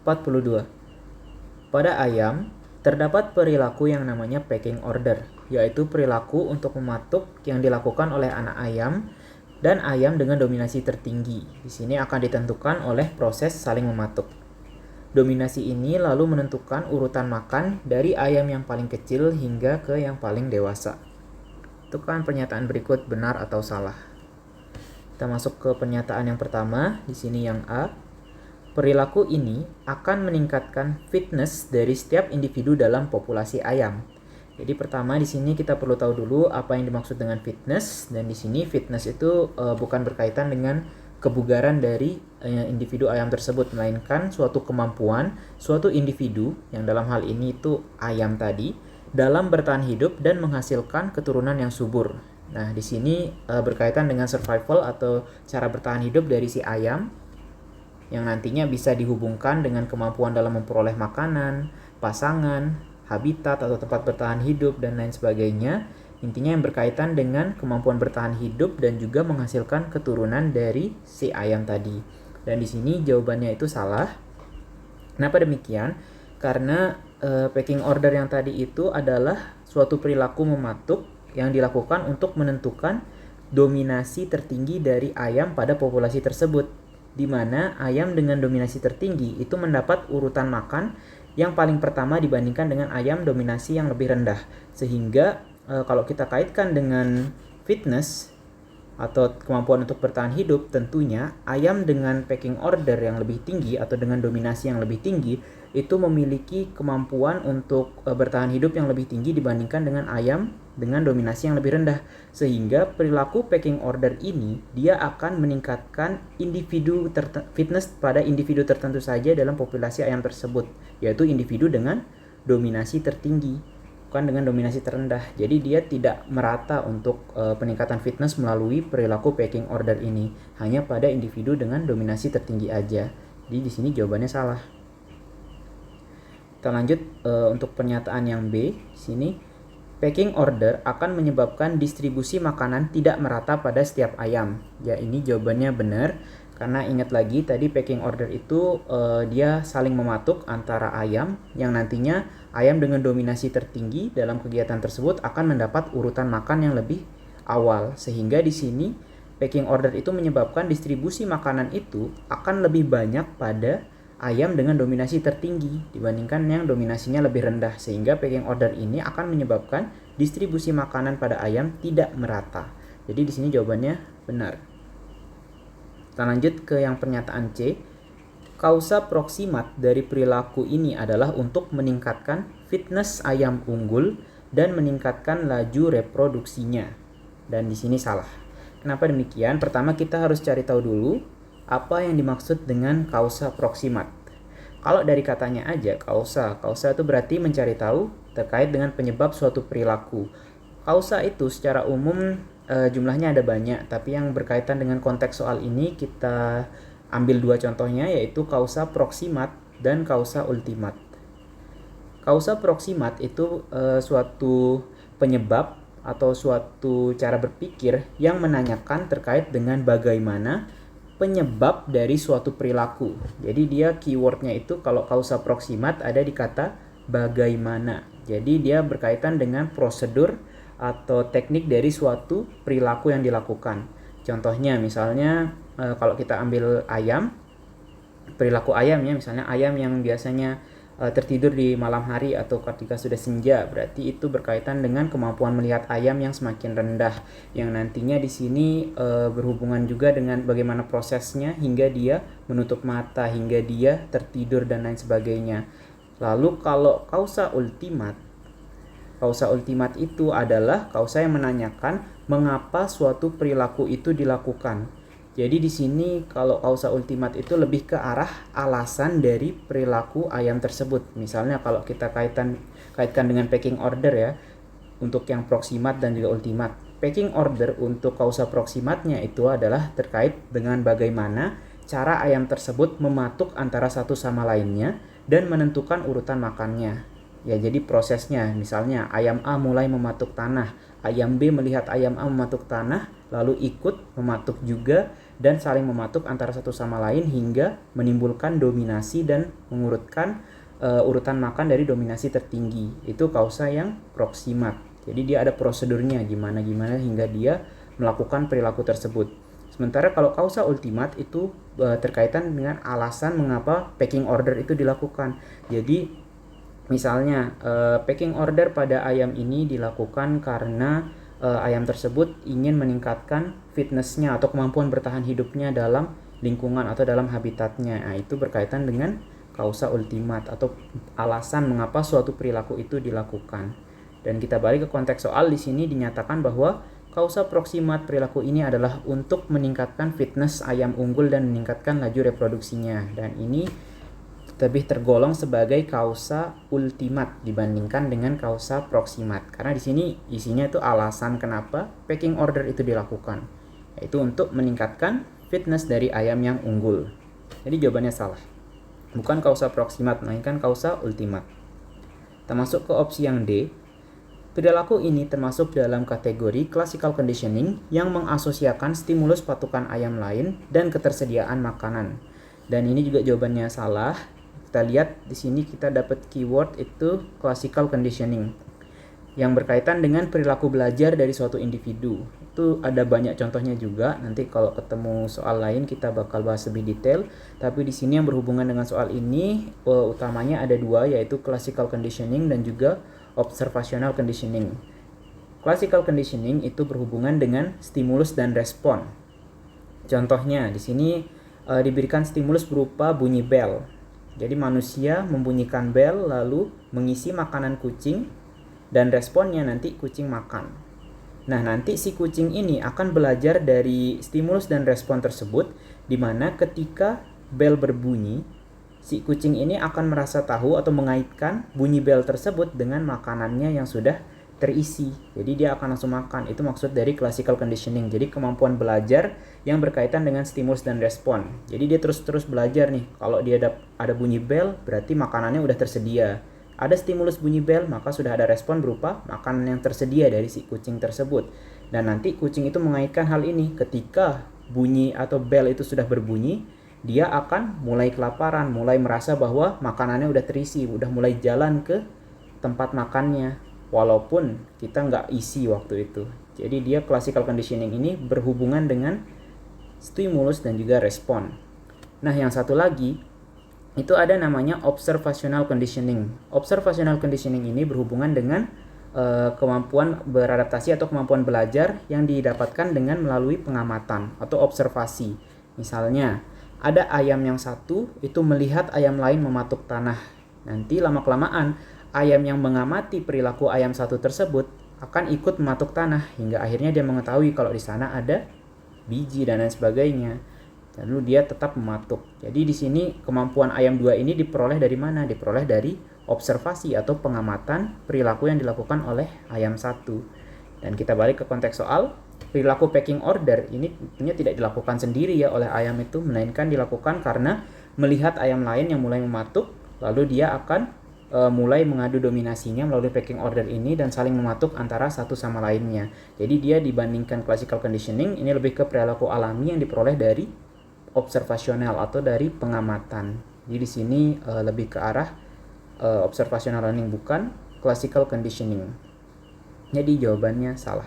42. Pada ayam, terdapat perilaku yang namanya pecking order, yaitu perilaku untuk mematuk yang dilakukan oleh anak ayam dan ayam dengan dominasi tertinggi. Di sini akan ditentukan oleh proses saling mematuk. Dominasi ini lalu menentukan urutan makan dari ayam yang paling kecil hingga ke yang paling dewasa. Tentukan pernyataan berikut benar atau salah. Kita masuk ke pernyataan yang pertama, di sini yang A. Perilaku ini akan meningkatkan fitness dari setiap individu dalam populasi ayam. Jadi pertama di sini kita perlu tahu dulu apa yang dimaksud dengan fitness, dan di sini fitness itu bukan berkaitan dengan kebugaran dari individu ayam tersebut, melainkan suatu kemampuan suatu individu yang dalam hal ini itu ayam tadi dalam bertahan hidup dan menghasilkan keturunan yang subur. Nah, di sini berkaitan dengan survival atau cara bertahan hidup dari si ayam yang nantinya bisa dihubungkan dengan kemampuan dalam memperoleh makanan, pasangan, habitat atau tempat bertahan hidup, dan lain sebagainya. Intinya yang berkaitan dengan kemampuan bertahan hidup dan juga menghasilkan keturunan dari si ayam tadi. Dan di sini jawabannya itu salah. Kenapa demikian? Karena pecking order yang tadi itu adalah suatu perilaku mematuk yang dilakukan untuk menentukan dominasi tertinggi dari ayam pada populasi tersebut, di mana ayam dengan dominasi tertinggi itu mendapat urutan makan yang paling pertama dibandingkan dengan ayam dominasi yang lebih rendah. Sehingga kalau kita kaitkan dengan fitness atau kemampuan untuk bertahan hidup, tentunya ayam dengan pecking order yang lebih tinggi atau dengan dominasi yang lebih tinggi itu memiliki kemampuan untuk bertahan hidup yang lebih tinggi dibandingkan dengan ayam dengan dominasi yang lebih rendah. Sehingga perilaku pecking order ini dia akan meningkatkan fitness pada individu tertentu saja dalam populasi ayam tersebut, yaitu individu dengan dominasi tertinggi, bukan dengan dominasi terendah. Jadi dia tidak merata untuk peningkatan fitness melalui perilaku pecking order ini, hanya pada individu dengan dominasi tertinggi aja. Jadi di sini jawabannya salah. Kita lanjut untuk pernyataan yang B. Di sini pecking order akan menyebabkan distribusi makanan tidak merata pada setiap ayam. Ya, ini jawabannya benar. Karena ingat lagi tadi pecking order itu dia saling mematuk antara ayam yang nantinya ayam dengan dominasi tertinggi dalam kegiatan tersebut akan mendapat urutan makan yang lebih awal. Sehingga di sini pecking order itu menyebabkan distribusi makanan itu akan lebih banyak pada ayam dengan dominasi tertinggi dibandingkan yang dominasinya lebih rendah. Sehingga pecking order ini akan menyebabkan distribusi makanan pada ayam tidak merata. Jadi di sini jawabannya benar. Kita lanjut ke yang pernyataan C. Kausa proksimat dari perilaku ini adalah untuk meningkatkan fitness ayam unggul dan meningkatkan laju reproduksinya. Dan di sini salah. Kenapa demikian? Pertama kita harus cari tahu dulu apa yang dimaksud dengan kausa proksimat. Kalau dari katanya aja kausa itu berarti mencari tahu terkait dengan penyebab suatu perilaku. Kausa itu secara umum jumlahnya ada banyak, tapi yang berkaitan dengan konteks soal ini kita ambil dua contohnya, yaitu kausa proksimat dan kausa ultimat. Kausa proksimat itu suatu penyebab atau suatu cara berpikir yang menanyakan terkait dengan bagaimana penyebab dari suatu perilaku. Jadi dia keywordnya itu kalau kausa proksimat ada di kata bagaimana. Jadi dia berkaitan dengan prosedur atau teknik dari suatu perilaku yang dilakukan. Contohnya misalnya kalau kita ambil ayam, perilaku ayam ya, misalnya ayam yang biasanya tertidur di malam hari atau ketika sudah senja, berarti itu berkaitan dengan kemampuan melihat ayam yang semakin rendah, yang nantinya di sini berhubungan juga dengan bagaimana prosesnya hingga dia menutup mata, hingga dia tertidur dan lain sebagainya. Lalu kalau kausa ultimat itu adalah kausa yang menanyakan mengapa suatu perilaku itu dilakukan. Jadi di sini kalau kausa ultimat itu lebih ke arah alasan dari perilaku ayam tersebut. Misalnya kalau kita kaitkan dengan pecking order ya, untuk yang proksimat dan juga ultimat. Pecking order untuk kausa proksimatnya itu adalah terkait dengan bagaimana cara ayam tersebut mematuk antara satu sama lainnya dan menentukan urutan makannya. Ya, jadi prosesnya misalnya ayam A mulai mematuk tanah, ayam B melihat ayam A mematuk tanah lalu ikut mematuk juga, dan saling mematuk antara satu sama lain hingga menimbulkan dominasi dan mengurutkan urutan makan dari dominasi tertinggi. Itu kausa yang proksimat. Jadi dia ada prosedurnya gimana hingga dia melakukan perilaku tersebut. Sementara kalau kausa ultimat itu terkaitan dengan alasan mengapa packing order itu dilakukan. Jadi misalnya packing order pada ayam ini dilakukan karena ayam tersebut ingin meningkatkan fitnessnya atau kemampuan bertahan hidupnya dalam lingkungan atau dalam habitatnya. Nah, itu berkaitan dengan kausa ultimat atau alasan mengapa suatu perilaku itu dilakukan. Dan kita balik ke konteks soal, di sini dinyatakan bahwa kausa proksimat perilaku ini adalah untuk meningkatkan fitness ayam unggul dan meningkatkan laju reproduksinya. Dan ini lebih tergolong sebagai kausa ultimat dibandingkan dengan kausa proksimat. Karena di sini isinya itu alasan kenapa packing order itu dilakukan, yaitu untuk meningkatkan fitness dari ayam yang unggul. Jadi jawabannya salah. Bukan kausa proksimat, melainkan kausa ultimat. Kita masuk ke opsi yang D. Perilaku ini termasuk dalam kategori classical conditioning yang mengasosiasikan stimulus patukan ayam lain dan ketersediaan makanan. Dan ini juga jawabannya salah. Kita lihat di sini kita dapat keyword itu classical conditioning yang berkaitan dengan perilaku belajar dari suatu individu. Itu ada banyak contohnya juga. Nanti kalau ketemu soal lain kita bakal bahas lebih detail. Tapi di sini yang berhubungan dengan soal ini utamanya ada dua, yaitu classical conditioning dan juga observational conditioning. Classical conditioning itu berhubungan dengan stimulus dan respon. Contohnya di sini diberikan stimulus berupa bunyi bel. Jadi manusia membunyikan bel lalu mengisi makanan kucing dan responnya nanti kucing makan. Nah, nanti si kucing ini akan belajar dari stimulus dan respon tersebut, di mana ketika bel berbunyi, si kucing ini akan merasa tahu atau mengaitkan bunyi bel tersebut dengan makanannya yang sudah terisi. Jadi dia akan langsung makan. Itu maksud dari classical conditioning. Jadi kemampuan belajar yang berkaitan dengan stimulus dan respon. Jadi dia terus belajar nih. Kalau dia ada bunyi bel, berarti makanannya udah tersedia. Ada stimulus bunyi bel, maka sudah ada respon berupa makanan yang tersedia dari si kucing tersebut. Dan nanti kucing itu mengaitkan hal ini. Ketika bunyi atau bel itu sudah berbunyi, dia akan mulai kelaparan, mulai merasa bahwa makanannya udah terisi, udah mulai jalan ke tempat makannya, walaupun kita nggak isi waktu itu. Jadi dia classical conditioning ini berhubungan dengan stimulus dan juga respon. Nah, yang satu lagi itu ada namanya observational conditioning. Observational conditioning ini berhubungan dengan kemampuan beradaptasi atau kemampuan belajar yang didapatkan dengan melalui pengamatan atau observasi. Misalnya, ada ayam yang satu itu melihat ayam lain mematuk tanah. Nanti lama-kelamaan ayam yang mengamati perilaku ayam satu tersebut akan ikut mematuk tanah hingga akhirnya dia mengetahui kalau di sana ada biji dan lain sebagainya. Lalu dia tetap mematuk. Jadi di sini kemampuan ayam 2 ini diperoleh dari mana? Diperoleh dari observasi atau pengamatan perilaku yang dilakukan oleh ayam 1. Dan kita balik ke konteks soal, perilaku packing order ini tentunya tidak dilakukan sendiri ya oleh ayam itu, melainkan dilakukan karena melihat ayam lain yang mulai mematuk, lalu dia akan mulai mengadu dominasinya melalui packing order ini dan saling mematuk antara satu sama lainnya. Jadi dia dibandingkan classical conditioning, ini lebih ke perilaku alami yang diperoleh dari observasional atau dari pengamatan. Jadi di sini lebih ke arah observational learning, bukan classical conditioning. Jadi jawabannya salah.